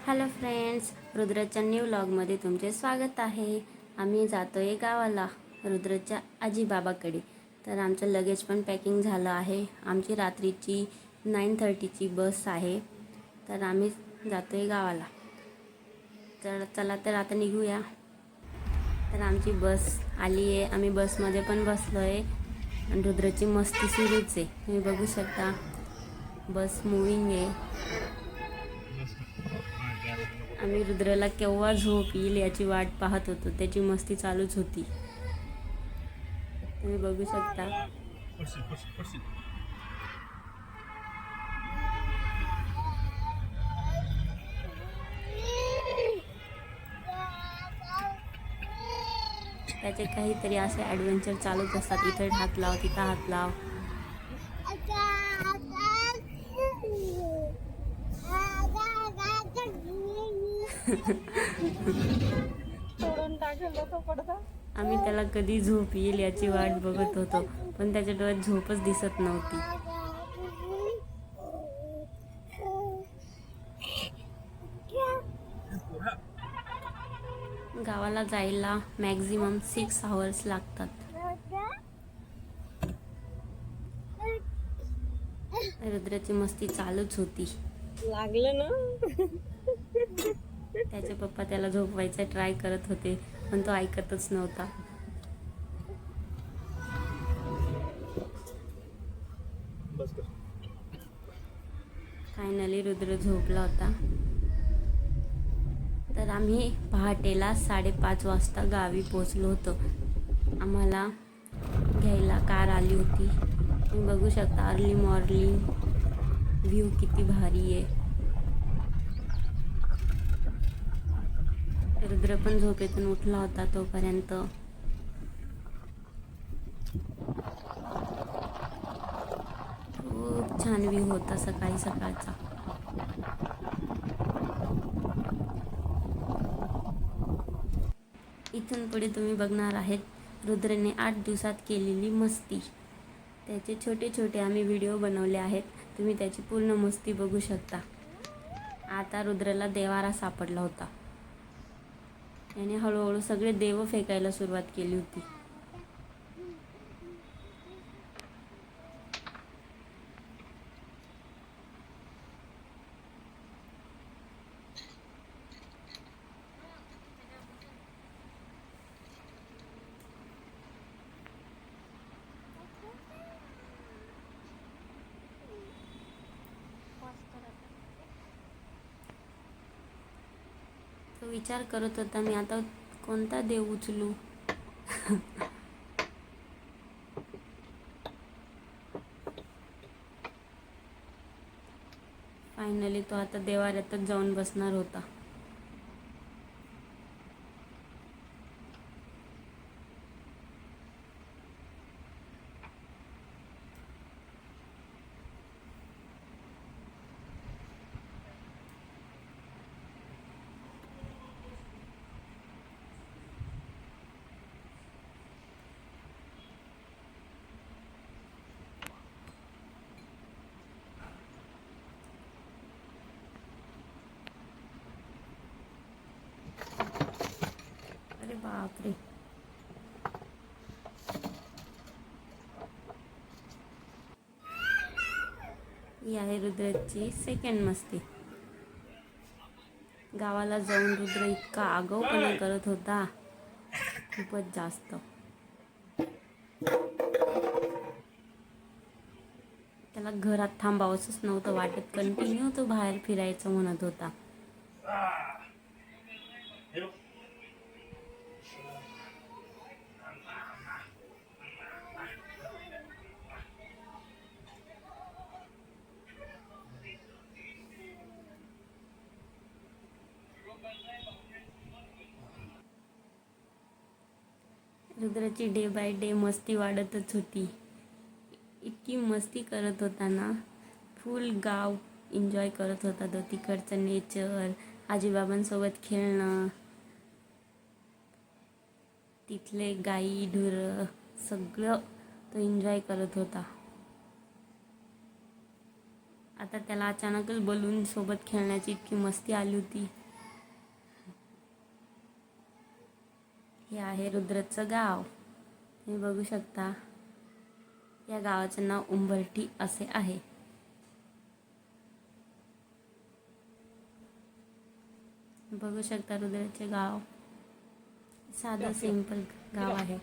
Hello friends, रुद्रच्या new व्लॉगमध्ये तुमचे स्वागत आहे. आम्ही जातो आहे गावाला रुद्रच्या आजीबाबाकडे. तर आमचं लगेज पण पॅकिंग झालं आहे. आमची रात्रीची 9:30ची बस आहे. तर आम्ही जातो आहे गावाला. तर चला तर आता निघूया. तर आमची बस आली आहे. आम्ही बसमध्ये पण बसलो आहे आणि रुद्रची मस्ती सुरूच आहे. तुम्ही बघू शकता बस मूविंग आहे. आम्ही रुद्रला केव्हा झोप येईल याची वाट पाहत होतो. त्याची मस्ती चालूच होती. तुम्ही बघू शकता. त्याचे काहीतरी असे ॲडव्हेंचर चालूच असतात. इथे हात लाव, तिथं हात लाव. आम्ही त्याला कधी झोप येईल याची वाट बघत होतो, पण त्याच्या डोळ्यात झोपच दिसत नव्हती. गावाला जायला मॅक्झिमम 6 आवर्स लागतात. रुद्राची मस्ती चालूच होती. लागलं ना. त्याचे पप्पा त्याला झोपवायचा ट्राय करत होते, पण तो ऐकतच नव्हता. फायनली रुद्र झोपला होता. तर आम्ही पहाटेला 5:30 वाजता गावी पोचलो होतो. आम्हाला घ्यायला कार आली होती. तुम्ही बघू शकता अर्ली मॉर्निंग व्ह्यू किती भारी आहे. रुद्र पण झोपेतून उठला होता तोपर्यंत. खूप छान व्ह्यू होता सकाळी सकाळचा. इथून पुढे तुम्ही बघणार आहेत रुद्रने 8 दिवसात केलेली मस्ती. त्याचे छोटे छोटे आम्ही व्हिडिओ बनवले आहेत. तुम्ही त्याची पूर्ण मस्ती बघू शकता. आता रुद्रला देवारा सापडला होता. त्याने हळूहळू सगळे देव फेकायला सुरुवात केली होती. तो विचार करत होता मी आता कोणता देव उचलू. फायनली तो आता देवाऱ्यातच जाऊन बसणार होता. अरे बापरे. ही आहे रुद्रची सेकंड मस्ती. गावाला जाऊन रुद्र इतका आगाऊपणा करत होता, खूपच जास्त. त्याला घरात थांबावंच नव्हतं वाटत. कंटिन्यू तो बाहेर फिरायचं म्हणत होता. रुद्राची डे बाय डे मस्ती वाढतच होती. इतकी मस्ती करत होता ना, फुल गाव एन्जॉय करत होता तो. तिकडचं नेचर, आजीबाबांसोबत खेळणं, तिथले गाई ढुरं सगळं तो एन्जॉय करत होता. आता त्याला अचानकच बलून सोबत खेळण्याची इतकी मस्ती आली होती. हे आहे रुद्रचं गाव. तुम्ही बघू शकता या गावाचं नाव उंबरठी असे आहे. बघू शकता रुद्रचे गाव साधं सिंपल गाव आहे.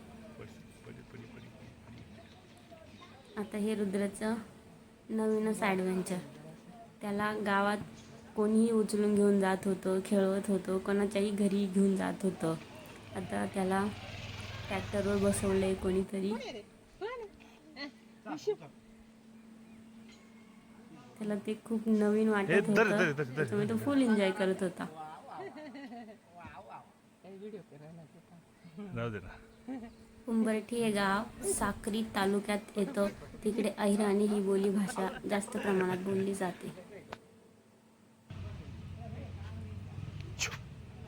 आता हे रुद्रचं नवीनच ॲडव्हेंचर. त्याला गावात कोणीही उचलून घेऊन जात होतं, खेळवत होतं, कोणाच्याही घरी घेऊन जात होतं. आता त्याला ट्रॅक्टरवर बसवलंय कोणीतरी. त्याला ते खूप नवीन वाटत होतं, त्याच्यामुळे तो फुल एन्जॉय करत होता. उंबरठी हे गाव साक्री तालुक्यात येतं. तिकडे अहिराणी ही बोली भाषा जास्त प्रमाणात बोलली जाते.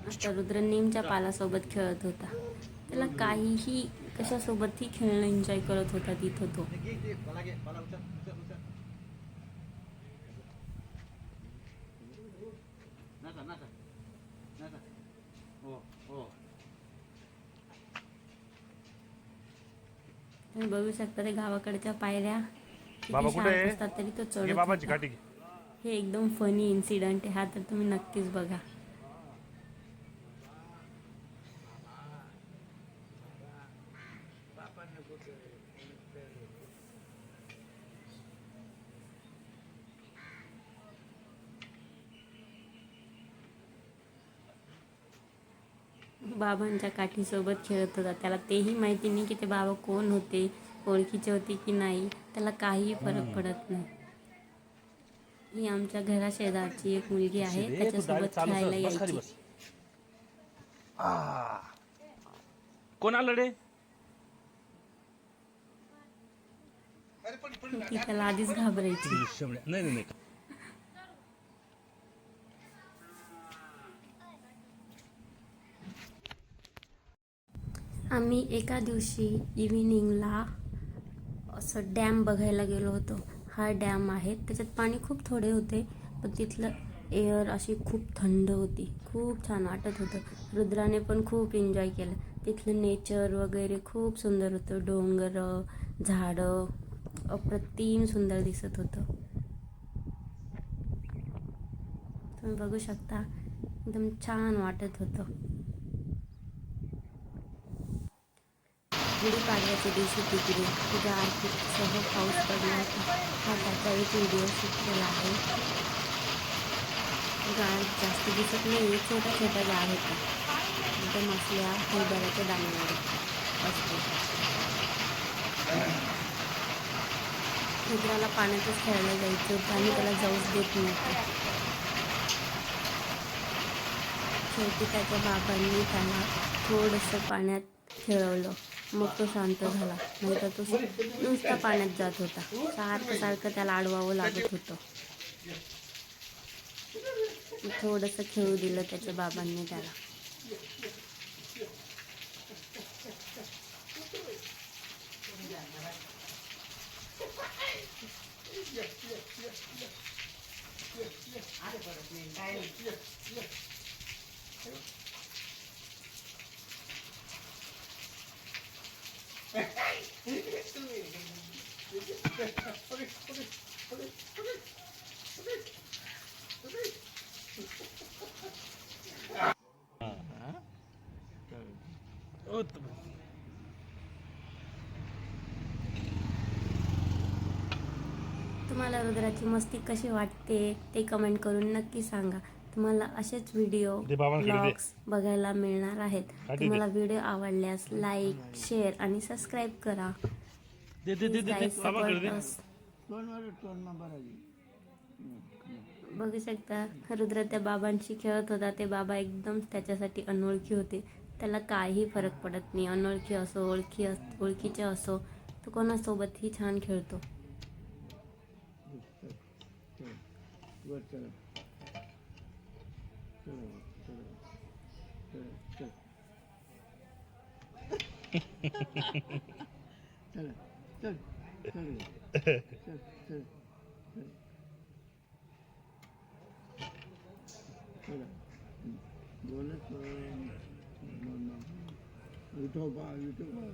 आता रुद्र नीमच्या पालासोबत खेळत होता. त्याला काहीही कशासोबतही खेळणं एन्जॉय करत होता तिथं तो. तुम्ही बघू शकता ते गावाकडच्या पायऱ्या किती शांत असतात तरी तो चढत होता. हे एकदम फनी इन्सिडेंट आहे हा, तर तुम्ही नक्कीच बघा. बाबांच्या काठीसोबत खेळत होता. त्याला तेही माहिती नाही की ते बाबा कोण होते, ओळखीचे होते की नाही. त्याला काहीही फरक पडत नाही. ही आमच्या घरा शेजारची एक मुलगी आहे, त्याच्यासोबत खेळायला यायची. कोण आलं रे? ती त्याला आधीच घाबरायची. नाही नाही. आम्ही एका दिवशी इव्हिनिंगला असं डॅम बघायला गेलो होतो. हा डॅम आहे, त्याच्यात पाणी खूप थोडे होते, पण तिथलं एअर अशी खूप थंड होती. खूप छान वाटत होतं. रुद्राने पण खूप एन्जॉय केलं. तिथलं नेचर वगैरे खूप सुंदर होतं. डोंगर, झाडं अप्रतिम सुंदर दिसत होतं. तुम्ही बघू शकता एकदम छान वाटत होतं. गुढीपाडव्याच्या दिवशी तिकडे गारपीटसह पाऊस पडला होता. हा त्याचा एक व्हिडिओ शूट केला आहे. गाळ जास्त दिसत नाही, छोटा छोटा गाळ होता. एकदम असल्या हरभऱ्याच्या दाण्यावर असते. रुद्राला पाण्यातच खेळायला जायचं होतं आणि त्याला जाऊच देत नव्हतं. शेवटी त्याच्या बाबांनी त्याला थोडंसं पाण्यात खेळवलं, मग तो शांत झाला. नाही तर तो नुसता पाण्यात जात होता. सारखं त्याला अडवावं लागत होतं. थोडंसं खेळू दिलं त्याच्या बाबांनी त्याला. तुम्हाला रुद्राची मस्ती कशी वाटते ते कमेंट करून नक्की सांगा. तुम्हाला असेच व्हिडिओ ब्लॉग्स बघायला मिळणार आहेत. तुम्हाला व्हिडिओ आवडल्यास लाईक, शेअर आणि सबस्क्राईब करा. बघू शकता रुद्र त्या बाबांशी खेळत होता. ते बाबा एकदम त्याच्यासाठी अनोळखी होते. त्याला काही फरक पडत नाही. अनोळखी असो ओळखीचे असो, तो कोणासोबतही छान खेळतो. विठोबा विठोबा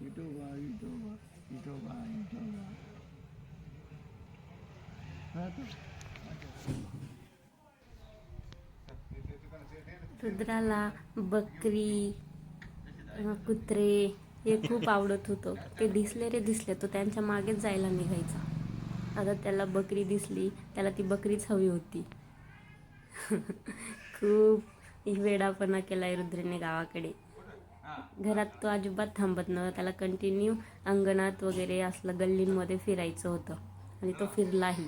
विठोबा विठोबा विठोबा विठोबा रुद्राला बकरी कुत्रे हे खूप आवडत होतं. ते दिसले रे दिसले तो त्यांच्या मागेच जायला निघायचा. आता त्याला बकरी दिसली, त्याला ती बकरीच हवी होती. खूप वेडापणा केलाय रुद्रेने गावाकडे. घरात तो अजिबात थांबत नव्हता. त्याला कंटिन्यू अंगणात वगैरे असलं गल्लींमध्ये फिरायचं होतं आणि तो फिरलाही.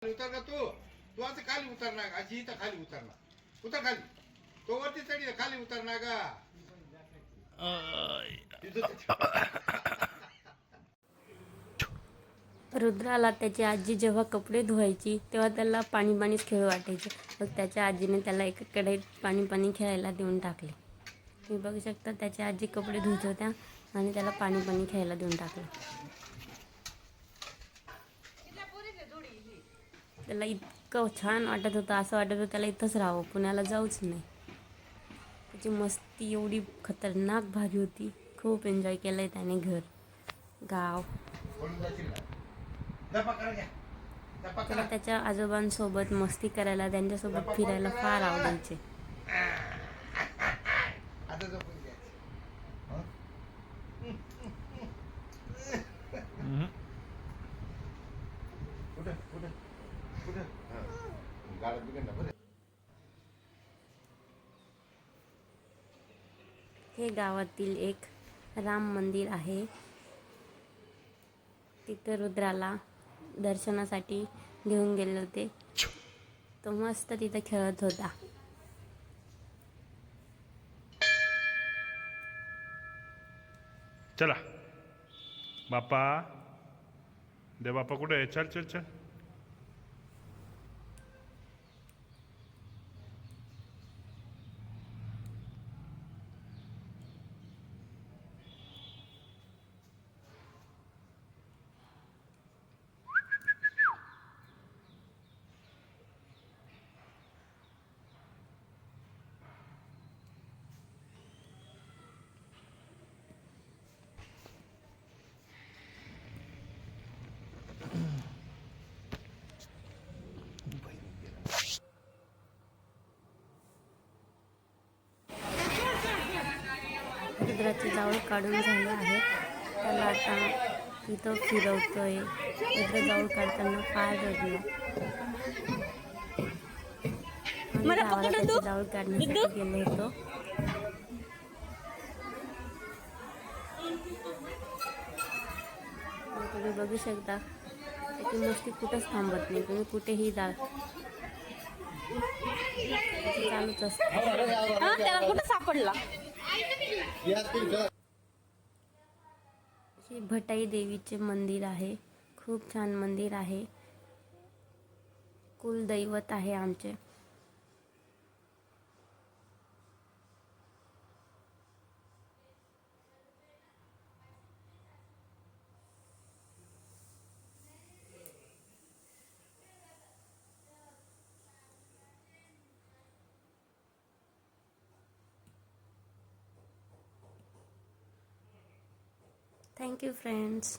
उतर ना तू आता खाली उतरणार आजी इथं खाली उतरणार उतर खाली तो वरती चढी खाली उतरणार का रुद्राला त्याची आजी जेव्हा कपडे धुवायची तेव्हा त्याला पाणी पाणीच खेळ वाटायचे. मग त्याच्या आजीने त्याला एका कढईत पाणी खेळायला देऊन टाकले. तुम्ही बघू शकता त्याची आजी कपडे धुत होत्या आणि त्याला पाणी खेळायला देऊन टाकलं. त्याला इतकं छान वाटत होतं, असं वाटत होतं त्याला इथंच राहावं, पुण्याला जाऊच नाही. त्याची मस्ती एवढी खतरनाक भारी होती. खूप एन्जॉय केलं आहे त्याने घर गाव. त्याला त्याच्या आजोबांसोबत मस्ती करायला, त्यांच्यासोबत फिरायला फार आवडायचे. हे गावातील एक राम मंदिर आहे. तिथे रुद्राला दर्शनासाठी घेऊन गेले होते. तो मस्त तिथे खेळत होता. चला बाप्पा दे. बाप्पा कुठे आहे? चल चल चल. रुद्राचे जावळ काढून झाले आहे. त्याला आता इथं फिरवतोय. रुद्र जावळ काढताना फार रडलं. गावाला त्याचे जावळ काढण्यासाठी गेलो होतो. तुम्ही बघू शकता त्याची मस्ती कुठंच थांबत नाही. तुम्ही कुठेही जा, चालूच असतं. त्याला कुठं सापडला? हे भटाई देवीचे मंदिर आहे. खूप छान मंदिर आहे. कुलदैवत आहे आमचे. Thank you, friends.